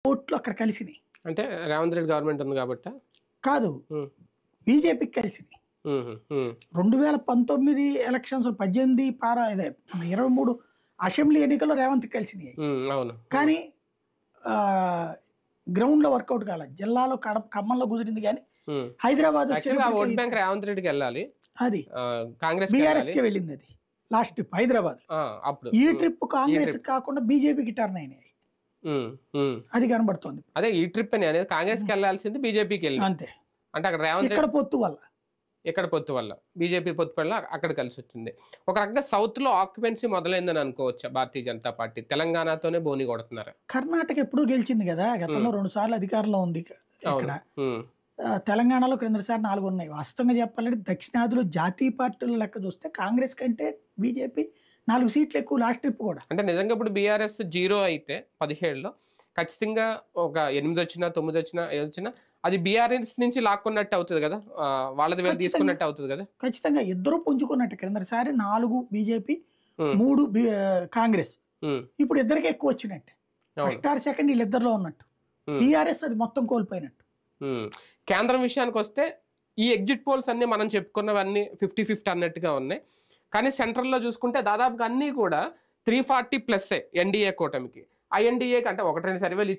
ఓట్లు అక్కడ కలిసినాయి. అంటే రేవంత్ రెడ్డి గవర్నమెంట్ ఉంది కాబట్టి కాదు, బీజేపీకి కలిసినాయి. 2019 ఎలక్షన్స్ 18 ఇదే మన 23 అసెంబ్లీ ఎన్నికల్లో రేవంత్కి కలిసినాయి. అవును. కానీ గ్రౌండ్లో వర్కౌట్ కాలేదు. జిల్లాలో ఖమ్మంలో కుదిరింది కానీ హైదరాబాద్ ఓట్ బ్యాంక్ రేవంత్ రెడ్డికి వెళ్ళాలి, అది కాంగ్రెస్ బీఆర్ఎస్కే వెళ్ళింది. అది లాస్ట్ ట్రిప్ హైదరాబాద్. అప్పుడు ఈ ట్రిప్ కాంగ్రెస్ కాకుండా బీజేపీకి టర్న్ అయినాయి. అది కనబడుతుంది. అదే ఈ ట్రిప్ అని అనేది కాంగ్రెస్కి వెళ్ళాల్సింది బీజేపీకి వెళ్ళి అంతే. అంటే అక్కడ రేవంత్ ఇక్కడ పొత్తు వల్ల, ఇక్కడ పొత్తు వల్ల బీజేపీ పొత్తు వల్ల అక్కడ కలిసి వచ్చింది. ఒక రకంగా సౌత్ లో ఆక్యుపెన్సీ మొదలైందని అనుకోవచ్చా భారతీయ జనతా పార్టీ? తెలంగాణతోనే బోని కొడుతున్నారు. కర్ణాటక ఎప్పుడూ గెలిచింది కదా, గతంలో 2 సార్లు అధికారంలో ఉంది. ఇక్కడ తెలంగాణలో క్రిందసారి 4 ఉన్నాయి. వాస్తవంగా చెప్పాలంటే దక్షిణాదిలో జాతీయ పార్టీల లెక్క చూస్తే కాంగ్రెస్ కంటే బీజేపీ 4 సీట్లు ఎక్కువ లాస్ట్ ట్రిప్ కూడా. అంటే నిజంగా ఇప్పుడు బీఆర్ఎస్ 0 అయితే 17లో ఖచ్చితంగా ఒక 8 వచ్చినా 9 వచ్చినా 7 వచ్చినా అది బీఆర్ఎస్ నుంచి లాక్కున్నట్టు అవుతుంది కదా, వాళ్ళది వీళ్ళు తీసుకున్నట్టు అవుతుంది కదా. ఖచ్చితంగా ఇద్దరు పుంజుకున్నట్టు. క్రిందసారి 4 బీజేపీ 3 కాంగ్రెస్. ఇప్పుడు ఇద్దరికి ఎక్కువ వచ్చినట్టే. ఫస్ట్ ఆర్ సెకండ్ వీళ్ళిద్దరిలో ఉన్నట్టు. బీఆర్ఎస్ అది మొత్తం కోల్పోయినట్టు. కేంద్రం విషయానికి వస్తే ఈ ఎగ్జిట్ పోల్స్ అన్ని మనం చెప్పుకున్నవన్నీ 50-50 అన్నట్టుగా ఉన్నాయి. కానీ సెంట్రల్లో చూసుకుంటే దాదాపుగా అన్నీ కూడా 340+ ఎన్డీఏ కూటమికి. ఆ ఎన్డీఏకి అంటే 1-2 సర్వేలు